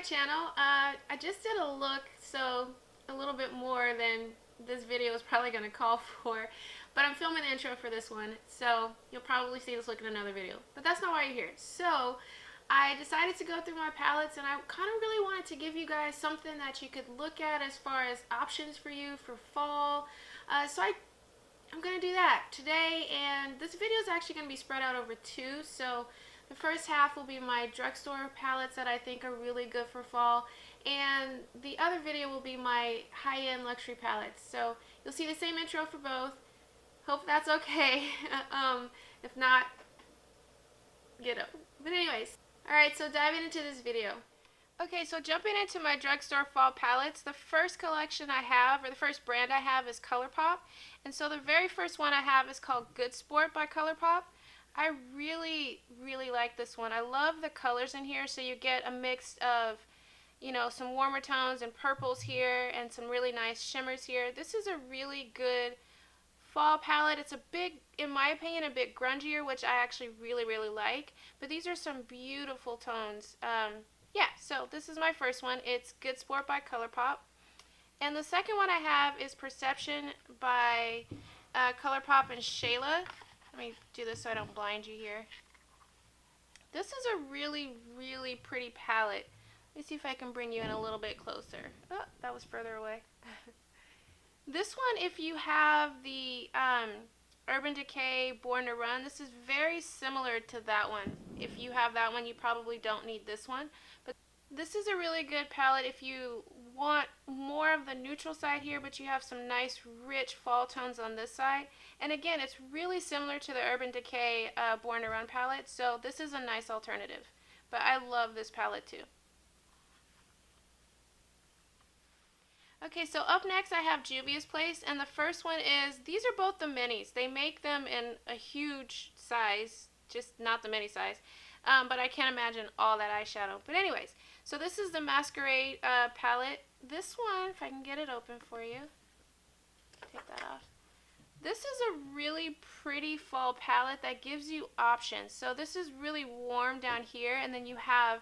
channel. I just did a look, so a little bit more than this video is probably going to call for, but I'm filming the intro for this one, so you'll probably see this look in another video, but that's not why you're here. So I decided to go through my palettes, and I kind of really wanted to give you guys something that you could look at as far as options for you for fall. I'm going to do that today, and this video is actually going to be spread out over two. So the first half will be my drugstore palettes that I think are really good for fall, and the other video will be my high-end luxury palettes. So you'll see the same intro for both. Hope that's okay. If not, get up. But anyways, alright, so diving into this video. Okay, so jumping into my drugstore fall palettes, the first collection I have, or the first brand I have, is ColourPop. And so the very first one I have is called Good Sport by ColourPop. I really like this one. I love the colors in here, so you get a mix of, you know, some warmer tones and purples here and some really nice shimmers here. This is a really good fall palette. It's a bit, in my opinion, a bit grungier, which I actually really like. But these are some beautiful tones. Yeah, so this is my first one. It's Good Sport by ColourPop. And the second one I have is Perception by ColourPop and Shayla. Let me do this so I don't blind you here. This is a really pretty palette. Let me see if I can bring you in a little bit closer. Oh, that was further away. This one, if you have the Urban Decay Born to Run, this is very similar to that one. If you have that one, you probably don't need this one. But this is a really good palette if you want more of the neutral side here, but you have some nice rich fall tones on this side. And again, it's really similar to the Urban Decay Born to Run palette, so this is a nice alternative. But I love this palette too. Okay, so up next I have Juvia's Place, and the first one is, these are both the minis. They make them in a huge size, just not the mini size, but I can't imagine all that eyeshadow. But anyways, so this is the Masquerade palette. This one, if I can get it open for you, take that off. This is a really pretty fall palette that gives you options. So this is really warm down here, and then you have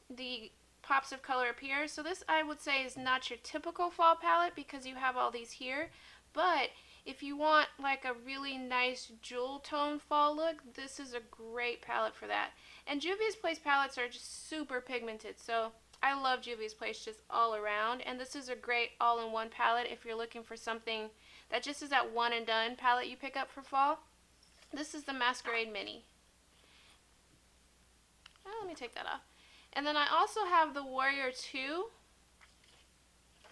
the pops of color up here. So this, I would say, is not your typical fall palette because you have all these here. But if you want like a really nice jewel tone fall look, this is a great palette for that. And Juvia's Place palettes are just super pigmented, so I love Juvia's Place just all around. And this is a great all-in-one palette if you're looking for something that just is that one and done palette you pick up for fall. This is the Masquerade Mini. Oh, let me take that off. And then I also have the Warrior 2.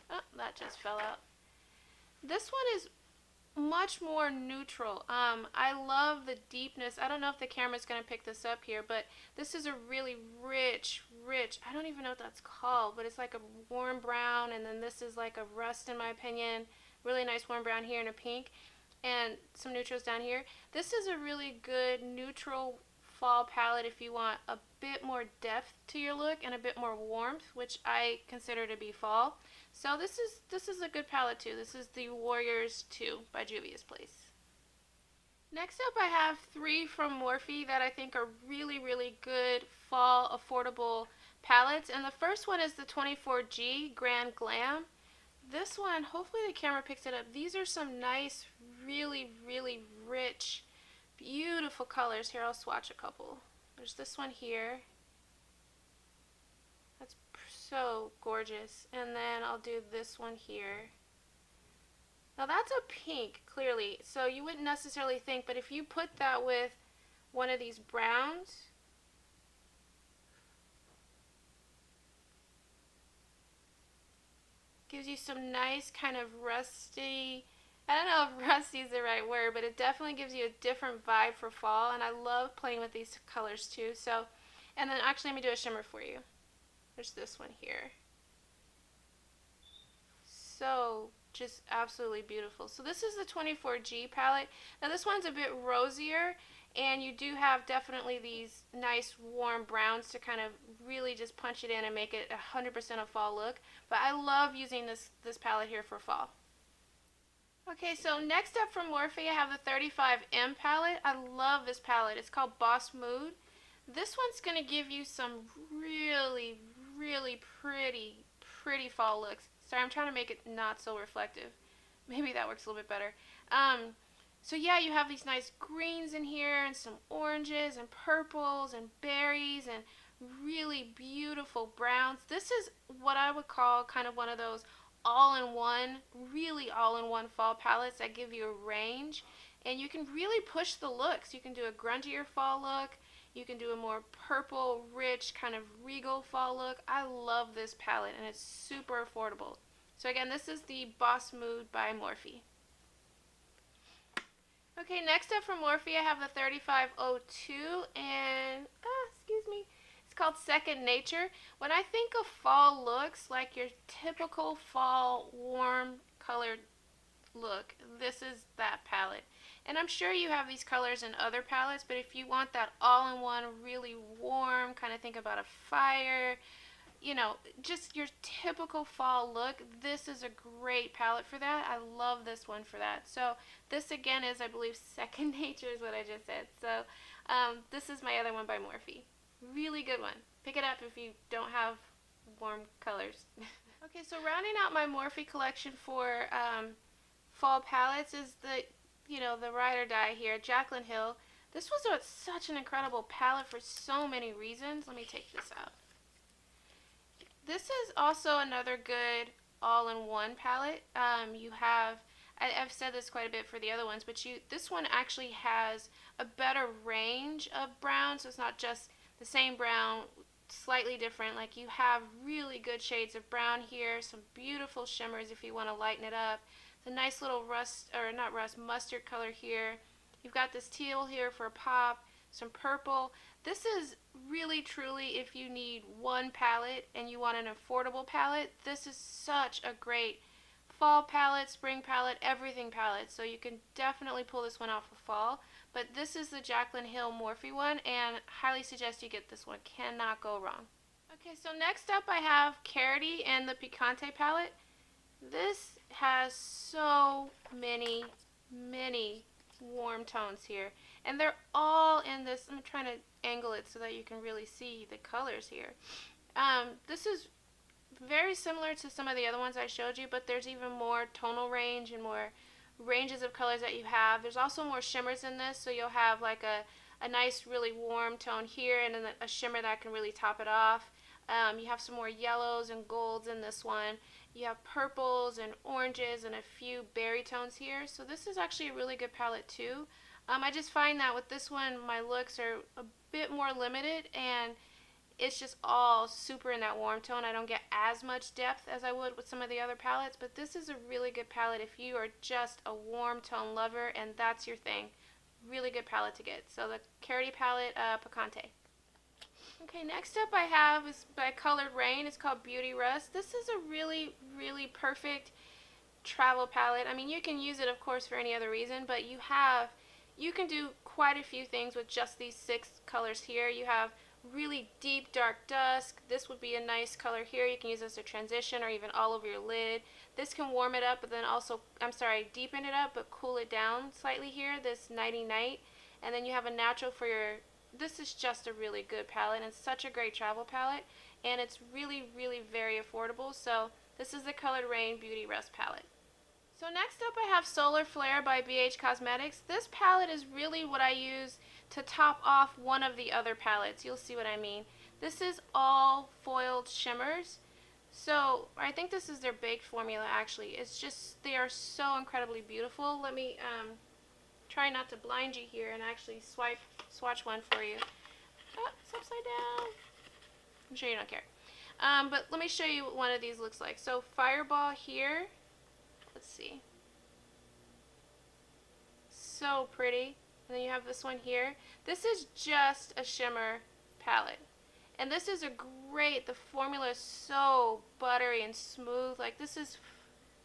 Oh, that just fell out. This one is much more neutral. I love the deepness. I don't know if the camera's going to pick this up here, but this is a really rich, I don't even know what that's called, but it's like a warm brown, and then this is like a rust in my opinion. Really nice warm brown here and a pink, and some neutrals down here. This is a really good neutral fall palette if you want a bit more depth to your look and a bit more warmth, which I consider to be fall. So this is a good palette too. This is the Warriors 2 by Juvia's Place. Next up I have three from Morphe that I think are really good fall affordable palettes. And the first one is the 24G Grand Glam. This one, hopefully the camera picks it up. These are some nice, really rich, beautiful colors. Here, I'll swatch a couple. There's this one here. That's so gorgeous. And then I'll do this one here. Now that's a pink, clearly, so you wouldn't necessarily think, but if you put that with one of these browns, gives you some nice kind of rusty, I don't know if rusty is the right word, but it definitely gives you a different vibe for fall, and I love playing with these colors too. So, and then actually let me do a shimmer for you. There's this one here. So just absolutely beautiful. So this is the 24G palette. Now this one's a bit rosier, and you do have definitely these nice warm browns to kind of really just punch it in and make it 100% a fall look. But I love using this palette here for fall. Okay, so next up from Morphe, I have the 35M palette. I love this palette. It's called Boss Mood. This one's going to give you some really, really pretty fall looks. Sorry, I'm trying to make it not so reflective. Maybe that works a little bit better. So yeah, you have these nice greens in here and some oranges and purples and berries and really beautiful browns. This is what I would call kind of one of those all-in-one, really all-in-one fall palettes that give you a range. And you can really push the looks. You can do a grungier fall look. You can do a more purple, rich, kind of regal fall look. I love this palette and it's super affordable. So again, this is the Boss Mood by Morphe. Okay, next up from Morphe, I have the 3502, and, excuse me, it's called Second Nature. When I think of fall looks, like your typical fall warm colored look, this is that palette. And I'm sure you have these colors in other palettes, but if you want that all-in-one, really warm, kind of think about a fire, you know, just your typical fall look, this is a great palette for that. I love this one for that. So this again is, I believe, Second Nature is what I just said. So this is my other one by Morphe. Really good one. Pick it up if you don't have warm colors. Okay, so rounding out my Morphe collection for fall palettes is the ride or die here, Jaclyn Hill. This was such an incredible palette for so many reasons. Let me take this out. This is also another good all-in-one palette. I've said this quite a bit for the other ones, but this one actually has a better range of browns. So it's not just the same brown, slightly different. Like you have really good shades of brown here, some beautiful shimmers if you want to lighten it up. The nice little mustard color here. You've got this teal here for a pop, some purple. This is really truly, if you need one palette and you want an affordable palette, this is such a great fall palette, spring palette, everything palette. So you can definitely pull this one off for fall. But this is the Jaclyn Hill Morphe one, and highly suggest you get this one. Cannot go wrong. Okay, so next up I have Carity and the Picante palette. This has so many warm tones here, and they're all in this. I'm trying to angle it so that you can really see the colors here. This is very similar to some of the other ones I showed you, but there's even more tonal range and more ranges of colors that you have. There's also more shimmers in this, so you'll have like a nice really warm tone here and then a shimmer that can really top it off. You have some more yellows and golds in this one. You have purples and oranges and a few berry tones here. So this is actually a really good palette too. I just find that with this one, my looks are a bit more limited and it's just all super in that warm tone. I don't get as much depth as I would with some of the other palettes, but this is a really good palette if you are just a warm tone lover and that's your thing. Really good palette to get. So the Carity palette, Picante. Okay, next up I have is by Colored Rain. It's called Beauty Rust. This is a really perfect travel palette. I mean, you can use it, of course, for any other reason, but you can do quite a few things with just these 6 colors here. You have really deep dark dusk. This would be a nice color here. You can use this as a transition or even all over your lid. This can warm it up, but then also, deepen it up, but cool it down slightly here, this Nighty Night. And then you have a natural for your. This is just a really good palette and such a great travel palette, and it's really very affordable. So this is the Colored Rain Beauty Rust palette. So next up I have Solar Flare by BH Cosmetics. This palette is really what I use to top off one of the other palettes. You'll see what I mean. This is all foiled shimmers. So I think this is their baked formula actually. It's just, they are so incredibly beautiful. Let me try not to blind you here and actually swatch one for you. Oh, it's upside down. I'm sure you don't care. But let me show you what one of these looks like. So Fireball here. Let's see. So pretty. And then you have this one here. This is just a shimmer palette. And this is a great, the formula is so buttery and smooth. Like this is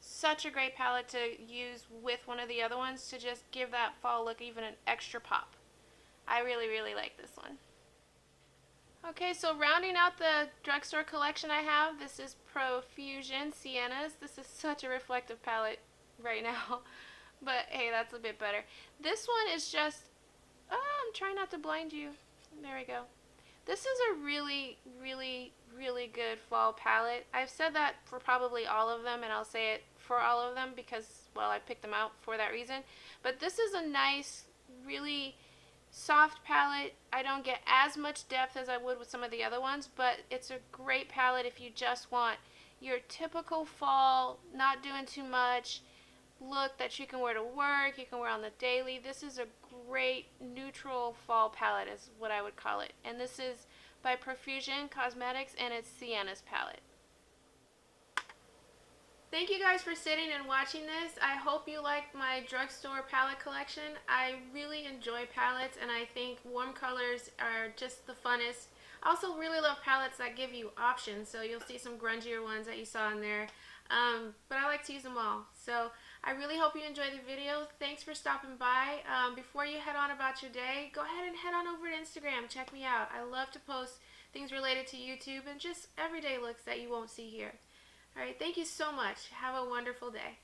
such a great palette to use with one of the other ones to just give that fall look even an extra pop. I really like this one. Okay, so rounding out the drugstore collection I have, this is Profusion Siennas. This is such a reflective palette right now, but hey, that's a bit better. This one is just, I'm trying not to blind you. There we go. This is a really, really, really good fall palette. I've said that for probably all of them, and I'll say it for all of them because, well, I picked them out for that reason. But this is a nice, really soft palette. I don't get as much depth as I would with some of the other ones, but it's a great palette if you just want your typical fall, not doing too much look that you can wear to work, you can wear on the daily. This is a great neutral fall palette is what I would call it. And this is by Profusion Cosmetics, and it's Sienna's palette. Thank you guys for sitting and watching this. I hope you liked my drugstore palette collection. I really enjoy palettes, and I think warm colors are just the funnest. I also really love palettes that give you options, so you'll see some grungier ones that you saw in there. But I like to use them all. So I really hope you enjoyed the video. Thanks for stopping by. Before you head on about your day, go ahead and head on over to Instagram. Check me out. I love to post things related to YouTube and just everyday looks that you won't see here. All right, thank you so much. Have a wonderful day.